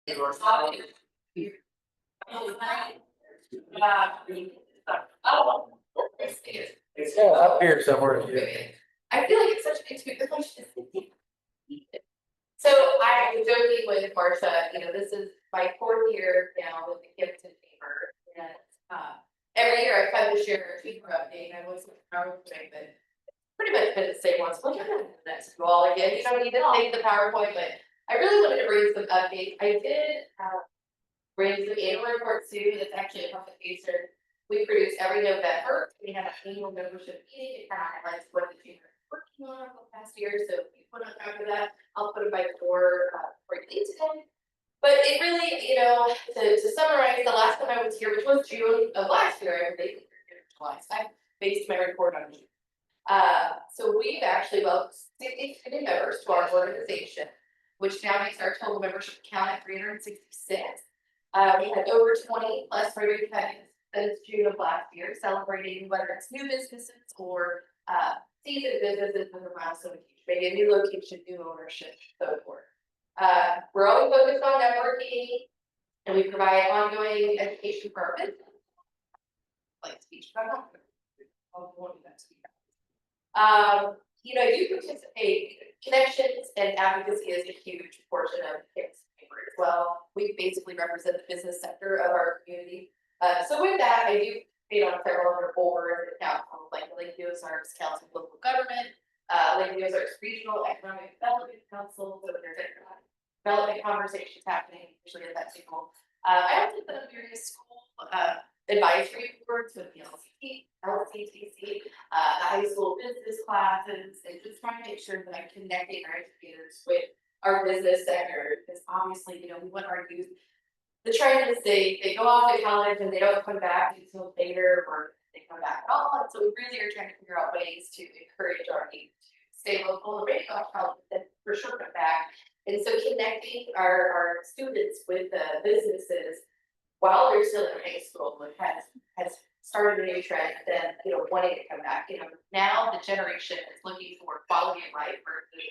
It's up here somewhere. I feel like it's such an intimate relationship. So I was joking with Marsha, this is my 4th year now with the Camdenton Chamber. And every year I come to share a chamber update. I was like, PowerPoint, but pretty much been the same ones. Look at the next wall again. You don't need to take the PowerPoint, but I really wanted to bring some updates. I did bring some annual reports too. That's actually a publication we produce every November. We have an annual membership meeting. It kind of highlights what the chamber is working on over the past year. So if you put on top of that, I'll put it by the door for you today. But it really, to summarize, the last time I was here, which was June of last year, I believe, July, so I based my report on June. So we've actually welcomed 60 members to our organization, which now makes our total membership count at 366. We had over 20 plus Rotary companies since June of last year, celebrating whether it's new businesses or seasoned businesses with a milestone, maybe a new location, new ownership, so forth. We're always focused on networking, and we provide ongoing education for our business, like speech. You participate. Connections and advocacy is a huge portion of Camdenton Chamber as well. We basically represent the business sector of our community. So with that, I do participate on several other boards and councils, like the Ozarks Council of Local Government, the Ozarks Regional Economic Development Council. So there's development conversations happening, usually at that table. I also put up various school advisory boards with the LCTC, the high school business classes, and just trying to make sure that I'm connecting our educators with our business sector, because obviously, we want our youth. The trend is they go off to college and they don't come back until later, or they come back at all. And so we really are trying to figure out ways to encourage our youth to stay local and maybe off college, and for sure come back. And so connecting our students with the businesses while they're still in high school has started a new trend that wanting to come back. Now the generation is looking for quality of life versus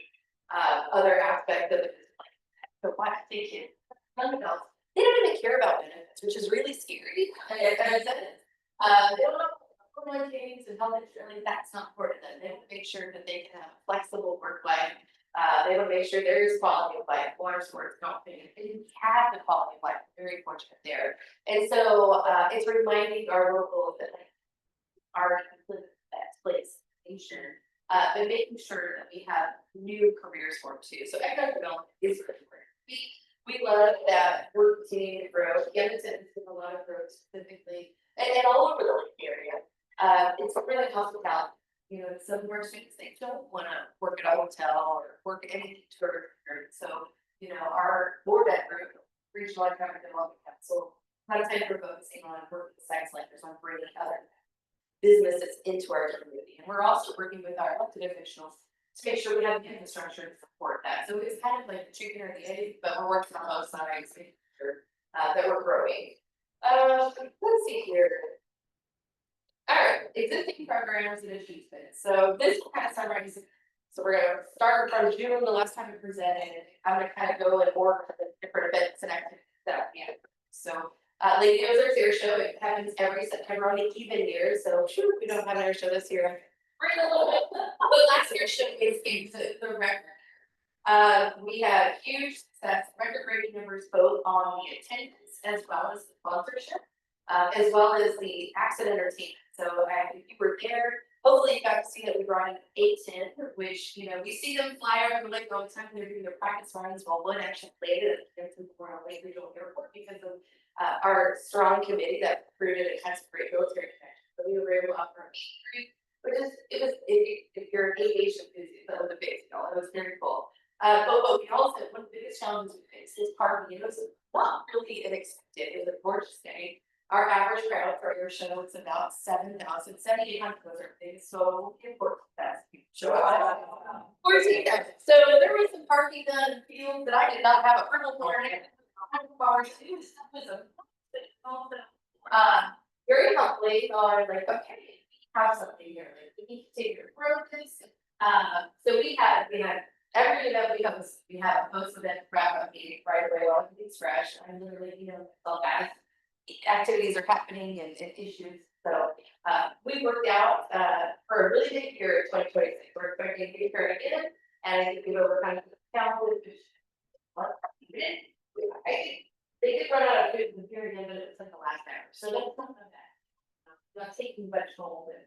other aspects of it. So why I think young adults, they don't even care about benefits, which is really scary. They don't know what games and health insurance. That's not important. They want to make sure that they can have a flexible work life. They want to make sure there is quality of life, water sports, golfing, and they have the quality of life. Very fortunate there. And so it's reminding our locals that our place nation, and making sure that we have new careers for them too. So economic development is really important. We love that we're continuing to grow. Camdenton has a lot of growth specifically, and all over the Lake area. It's really hospitality. Some of our students, they don't want to work at a hotel or work at any tour. So, our board that group, Regional Economic Development Council, a lot of times we're focusing on working with sites like this, on bringing other businesses into our community. And we're also working with our elected officials to make sure we have the infrastructure to support that. So it's kind of like the chicken or the egg, but we're working on both sides to make sure that we're growing. Let's see here. All right, existing programs and achievements. So this will kind of summarize. So we're going to start from June, the last time we presented. I'm going to kind of go and order the different events and activities that we have. So the Ozarks Air Show, it happens every September on the even year. So sure, we don't have an air show this year. Bring a little bit, but last year showcase the record. We had huge success, record-breaking numbers both on the attendance as well as the sponsorship, as well as the accident entertainment. So if you were there, hopefully you got to see that we brought in 810, which we see them fly over the lake all the time. They're doing their practice runs while one actually landed at the Camdenton Lake Regional Airport because of our strong committee that recruited and has great military connections. So we were able to offer a meet and greet, if you're an aviation enthusiast, that was a big deal. It was very cool. But what we also, one of the biggest challenges we faced is parking. It was not really unexpected. It was a gorgeous day. Our average crowd for your show was about 7,000, 7,800 those are big, so important that you show up. 14,000. So there was some parking done in fields that I did not have approval for. Very helpfully on like, okay, we have something here. Like, we need to take your this. So we had every event we have a post event wrap up meeting right away while everything's fresh. I literally, all that activities are happening and issues. So we worked out for a really big year in 2026. We're expecting to be here again, and I think we've overcome the challenges. They did run out of food in the period, but it was like the last hour. So that's not bad. Not taking much home and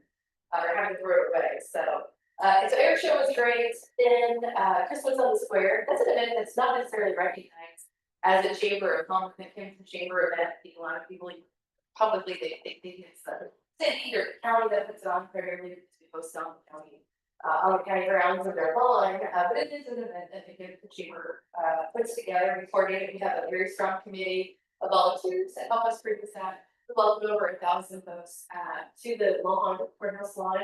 or having to throw it away. So Air Show was great. Then Christmas on the Square. That's an event that's not necessarily recognized as a chamber of commerce. It came from chamber event. A lot of people publicly they think it's the city or the county that puts it on primarily because we host on the county grounds of their lawn. But it is an event that the chamber puts together. We coordinate. We have a very strong committee of volunteers that help us bring this out. We welcomed over 1,000 folks to the lawn, courthouse lawn.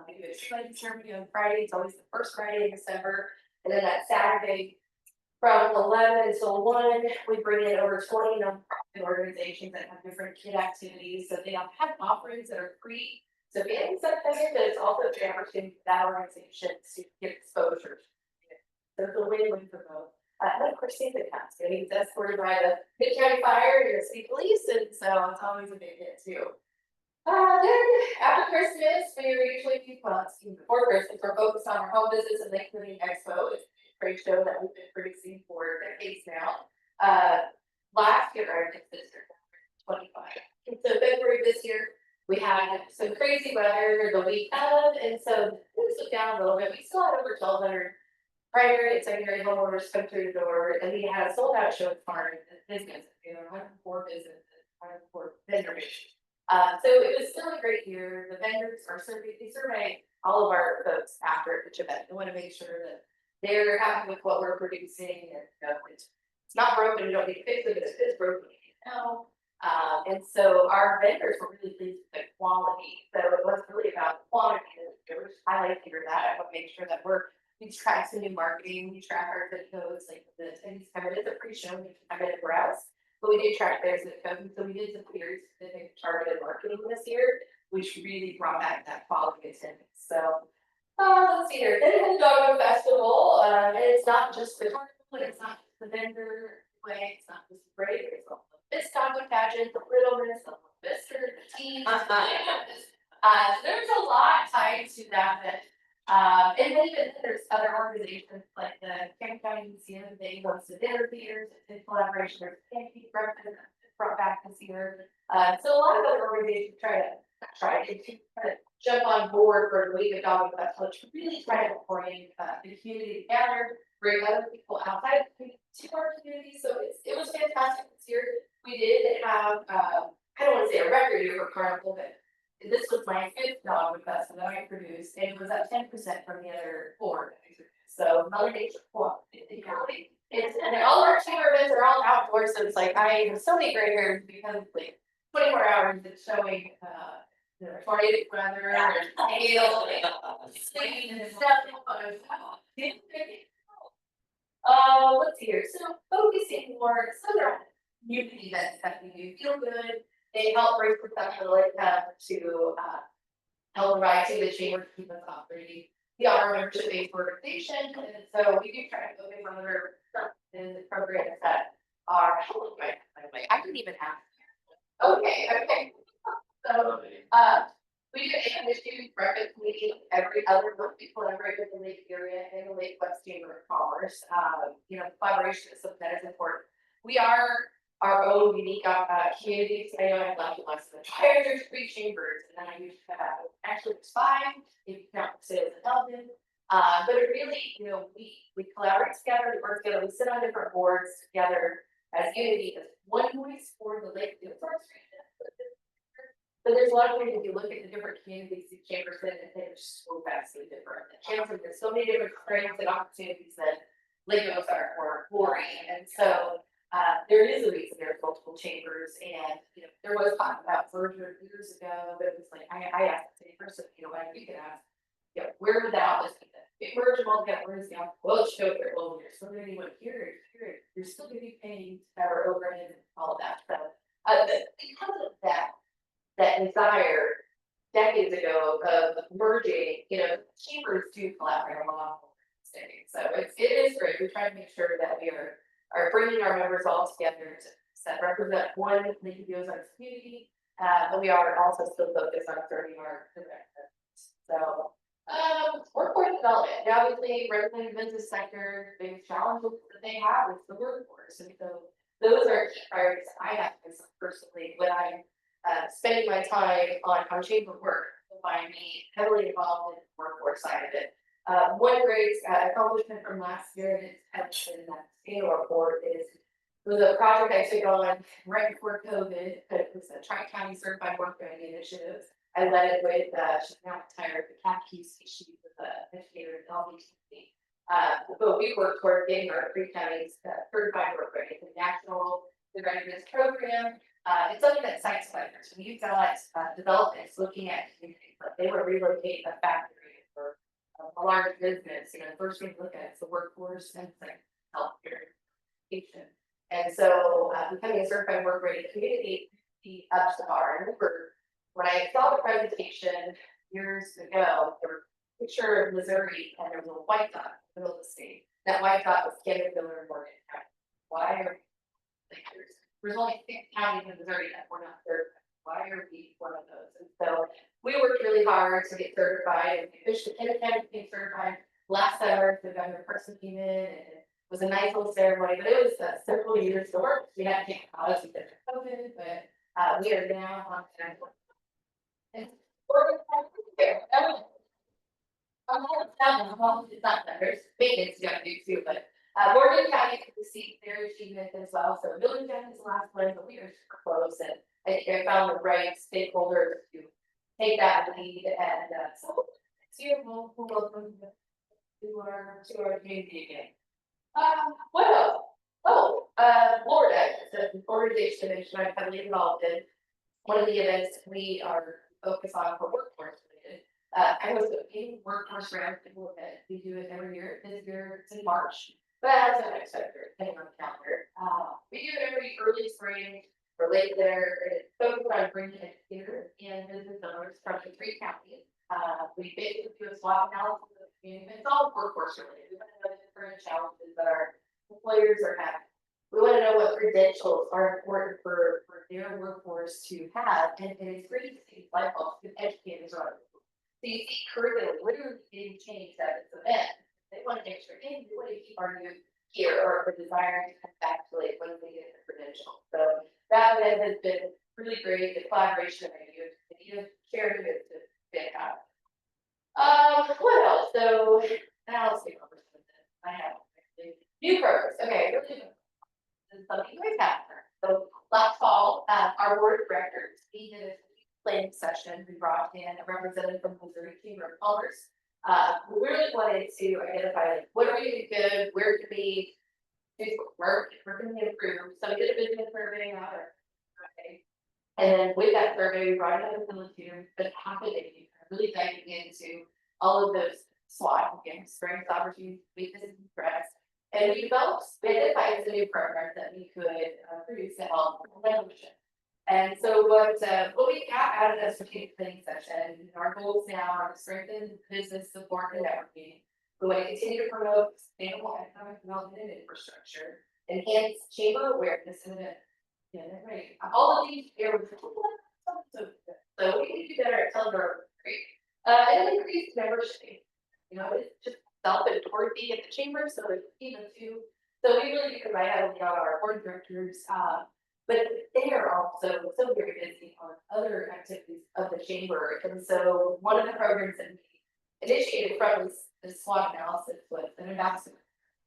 We do a tree ceremony on Friday. It's always the first Friday in December. And then that Saturday from 11 until 1, we bring in over 20 nonprofit organizations that have different kid activities. So they have offerings that are free. So families that come in, but it's also a great opportunity for that organization to get exposure. So it's a win-win for both. And of course, Santa Claus getting escorted by the Mid-County Fire and the city police, and so it's always a big hit too. Then after Christmas, we are usually before Christmas, we're focused on our home visits and Lake Living Expo. It's a great show that we've been producing for decades now. Last year, I think this year, 25. So February this year, we had some crazy weather the week of, and so things went down a little bit. We still had over 1,200 primary and secondary homeowners come through the door, and we had a sold out show at farm business. 104 businesses, 104 vendors. So it was still a great year. The vendors are survey all of our folks after each event. We want to make sure that they're happy with what we're producing, and it's not broken. You don't need to fix it. If it's broken, you know. And so our vendors were really pleased with the quality. So it wasn't really about quantity. I like to hear that. I want to make sure that we track some new marketing, we track our zip codes, like the attendees come in, it's a pre-show, we can come in and browse, but we do track their zip code. So we did some very specific targeted marketing this year, which really brought back that quality attendance. So let's see here. Then the Dogwood Festival, and it's not just the carnival, it's not just the vendor way, it's not just the break, it's also this Tonka pageant, the littleness, the Mister, the team. There's a lot tied to that event. And then even there's other organizations like the Camdenton Museum, they hosted dinner theaters in collaboration with Pancake Breakfast brought back this year. So a lot of other organizations try to jump on board for the week of Dogwood Festival to really try to orient the community together, bring other people outside to our community. So it was fantastic this year. We did have I don't want to say a record year for Carnival, but this was my 5th Dogwood Festival that I produced, and it was up 10% from the other 4. So Mother Nature quality. And all our chamber events are all outdoors, so it's like I have so many gray hairs because like 24 hours it's showing tornadic weather, hail, sleet and stuff. Let's see here. So focusing more some of community events that we do feel good. They help bring professional income to help provide to the chamber to keep us operating. We are a membership-based organization, and so we do try to focus on other programs that are. I didn't even have. Okay. So we do an issue breakfast meeting every other month. We collaborate with the Lake area and the Lake West Chamber of Commerce. Collaboration is something that is important. We are our own unique communities. I know I have less than 3 chambers, and then I used to have actually it's 5 if you count sales and Elton. But it really, we collaborate together, we work together, we sit on different boards together as unity, as one voice for the Lake Ozarks. But there's a lot of ways if you look at the different communities these chambers in, and they're so vastly different. There's so many different strengths and opportunities that Lake Ozark or glory, and so. There is a reason there's multiple chambers, and there was talk about merger years ago, but it was like I asked the person, you can ask, where would the office be? If merge them all together, where's the office? Well, it's show their over here. So anyone here, you're still gonna be paying to cover overhead and all of that stuff. But because of that desire decades ago of merging, chambers do collaborate a lot. state. So it is great. We try to make sure that we are bringing our members all together to represent one Lake Ozarks community. But we are also still focused on serving our direct. So workforce development. Now, obviously, representing the business sector, the big challenges that they have is the workforce. And so those are key priorities I have personally when I'm spending my time on chamber work. You'll find me heavily involved in the workforce side of it. One great accomplishment from last year, and it's in that annual report, is it was a project I took on right before COVID. It was a Tri-County Certified Work Training Initiative. I led it with, she's now retired, the CAPQ species with the educator in LBC. But we worked toward getting our 3 counties certified work training, the national readiness program. It's something that site selectors, when you've got developments looking at communities, but they were relocating a factory or a large business, the first thing to look at is the workforce and like healthcare education. And so becoming a certified work ready community, the ups the bar. I remember when I saw the presentation years ago, there was a picture of Missouri and there was a white dot in the middle of the state. That white dot was Camdenton and Morgan County. Why are there's only 6 counties in Missouri that were not certified? Why are we one of those? And so we worked really hard to get certified, and we officially became certified last summer. The governor person came in, and it was a nice little ceremony, but it was several years to work. We had to take a pause because of COVID, but we are now on schedule. And we're there. It's not that there's maintenance you got to do too, but Morgan County received their achievement as well. So Village County is the last one, but we are super close, and I think I found the right stakeholders to take that lead. And so we'll welcome to our community again. What else? Oh, Florida, the organization I'm heavily involved in. One of the events we are focused on for workforce related. I was a workforce roundtable event. We do it every year. This year it's in March, but as an expected, depending on the calendar. We do it every early spring or late there. It's focused on bringing educators and business owners from the 3 counties. We basically do a SWOT analysis of the community. It's all workforce related. We want to know the different challenges that our employers are having. We want to know what credentials are important for their workforce to have, and it's great to see light bulbs because educators are. So you see curriculum literally being changed at this event. They want to make sure, hey, we want to keep our youth here or desire to come back to it when they get the credential. So that event has been really great. The collaboration of our youth, and youth sharing it to fit out. What else? So now let's take over something. I have new programs. Okay, really. This is something we have. So last fall, our board of directors, we did a planning session. We brought in a representative from Missouri Chamber of Commerce. We really wanted to identify like, what are we doing good, where can we do work, where can we improve. So we did a business survey out okay. And then with that survey, we brought in a facilitator, but happening, really diving into all of those SWOT, again, strengths, opportunities, weaknesses, and threats. And we identified some new programs that we could produce to help resolution. And so what we got out of the strategic planning session, our goals now are to strengthen business support and networking. We want to continue to promote sustainable economic development and infrastructure, enhance chamber awareness and right. All of these areas. So we need to do better at telling our great. And increase membership. It's just self-authority at the chamber, so there's too. So we really need to write out our board of directors, but they are also so very busy on other activities of the chamber. And so one of the programs that we initiated from this SWOT analysis was an ambassador.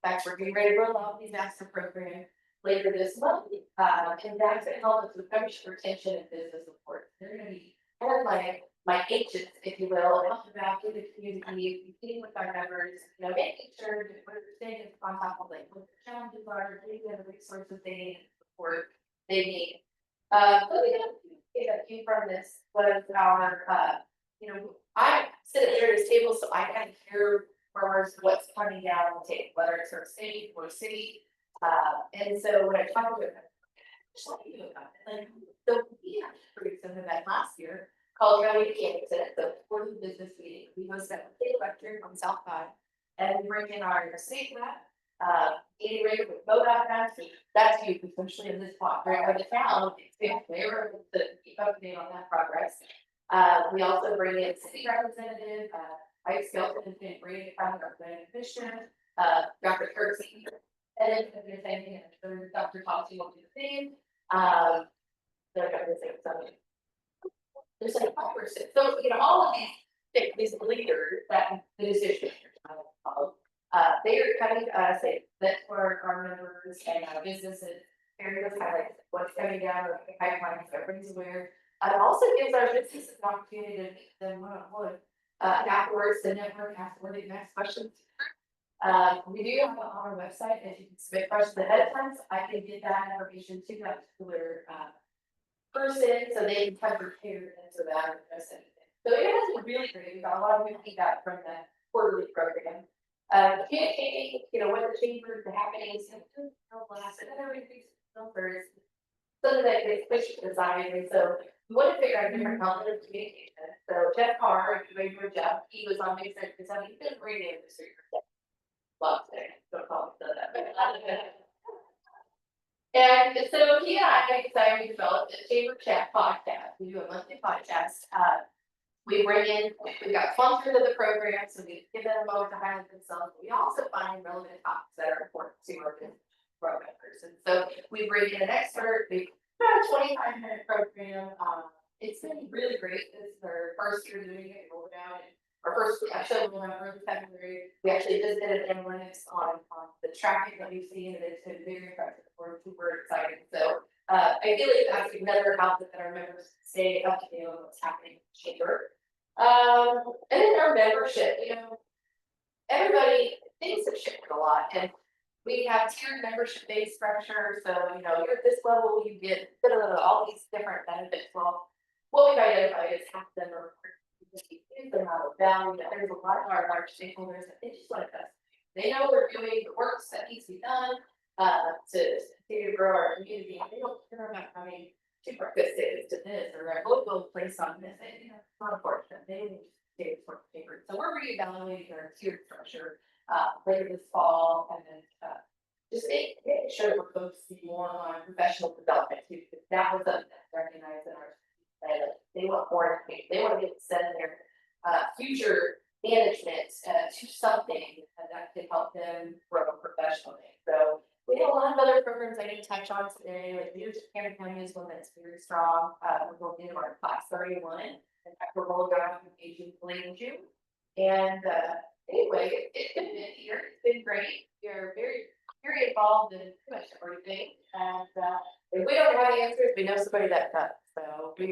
In fact, we're getting ready to roll out the ambassador program later this month. And that's going to help us with membership retention and business support. They're going to be kind of my agents, if you will, helping back in the community, meeting with our members, making sure that we're staying on top of like what the challenges are, giving them the resources they need and support they need. So we got a few from this was our I sit at this table, so I kind of hear farmers what's coming down the table, whether it's our state or city. And so when I talk with them, just let me know about it. Like, so we actually produced an event last year called Camdenton. So for the business meeting, we hosted a big lecture on South by. and we bring in our state rep, Katie Ray with boat background. That's huge, especially in this part of the town. They were able to keep up to date on that progress. We also bring in city representative, Mike Skelton, and bring from our planning commission, Dr. Kirksey, and then the same thing, Dr. Thompson will do the same. They're going to say something. There's like 5%. So, you know, all of these leaders that the decision makers, they are coming to us, that for our members and our businesses, areas highlight what's coming down the pipeline, so everybody's aware. It also gives our businesses an opportunity to meet them one-on-one afterwards, the network afterward, they can ask questions. We do have on our website, if you can submit questions ahead of time, so I can get that information to that particular person, so they can come prepared and so that anything. So it has been really great. We got a lot of good feedback from the quarterly program. Communicating, you know, what the chambers, the happenings, and last and everything's numbers, something that they push design. And so we want to figure out different methods of communication. So Jeff Carr, Jeff, he was on May 2nd, so he's been radio industry for love today. Don't call me that. And so he and I decided to develop the Chamber Chat podcast. We do a monthly podcast. We bring in, we got sponsors of the program, so we give them a moment to highlight themselves. We also find relevant topics that are important to our members. And so we bring in an expert. We got a 25-minute program. It's been really great. This is our first year doing it. We're down in our first show in early February. We actually visited analytics on the traffic that we've seen, and it's been very impressive. We're super excited. So I feel like that's another outlet that our members stay up to date on what's happening in the chamber. And then our membership, you know, everybody, things have shifted a lot, and we have tiered membership based structure. So, you know, you're at this level, you get all these different benefits. Well, what we've identified is half of them are they're not of value. There's a lot of our large stakeholders that they just like us. They know we're doing the work that needs to be done to continue to grow our community. They don't care about having two breakfast tickets to this or a local place on this. You know, it's not important. They need to for paper. So we're reevaluating our tiered structure later this fall, and then just making sure that we're focusing more on professional development too, because that was something that's recognized in our they want more information. They want to get send their future management to something that can help them grow professionally. So we have a lot of other programs I didn't touch on today. Like Leadership Camdenton is one that's very strong. We're going into our class 31. In fact, we're rolling out in late in June. And anyway, it's been a year. It's been great. We're very involved in pretty much everything. And if we don't have the answers, we know somebody that does. So we're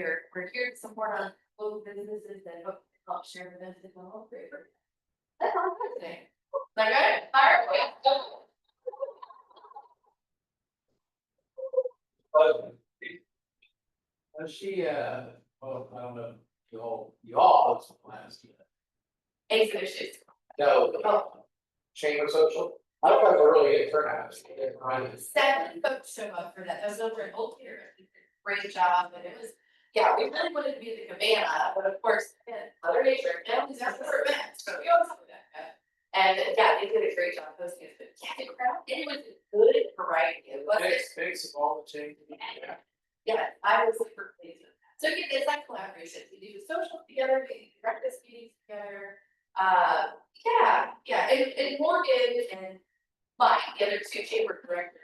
here to support our local businesses and help share the benefits of all three. That's all I'm today. Okay. All right. She well, I don't know, y'all have some plans to Ace of issues. go chamber social. I thought it was a really good turnout. 7 folks show up for that. That was over at Old Pier. Great job, but it was, yeah, we really wanted to be at the cabana, but of course, Mother Nature, families are for events, so we always do that. And yeah, they did a great job hosting it. But yeah, the crowd, it was a good variety. It was Big small change. yeah, I was super pleased with that. So yeah, it's like collaboration. We do social together, we do breakfast meetings together. And Morgan and Mike, the other 2 chamber directors,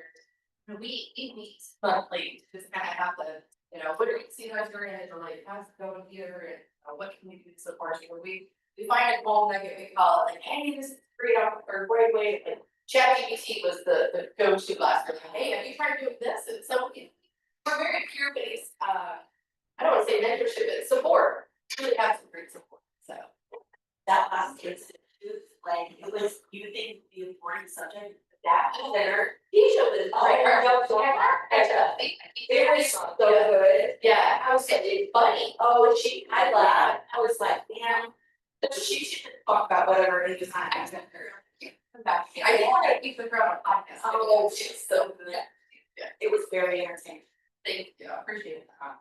we meet monthly to just kind of have the, you know, what are we seeing as during it, or like how's it going here, and what can we do to support you? We find a goal nugget, we call it like, hey, this is great, or great way. And ChatGPT was the go-to last year. Hey, have you tried doing this? And so we're very peer based. I don't want to say mentorship, but support. Really have some great support. So that last case, like it was, you think the important subject that there. He showed this. It was so good. Yeah, I was saying funny. Oh, I laughed. I was like, damn. She should talk about whatever it is I asked her. I didn't want to keep the crowd on podcast. Oh, she's so good. Yeah. It was very entertaining. Thank you. I appreciate that.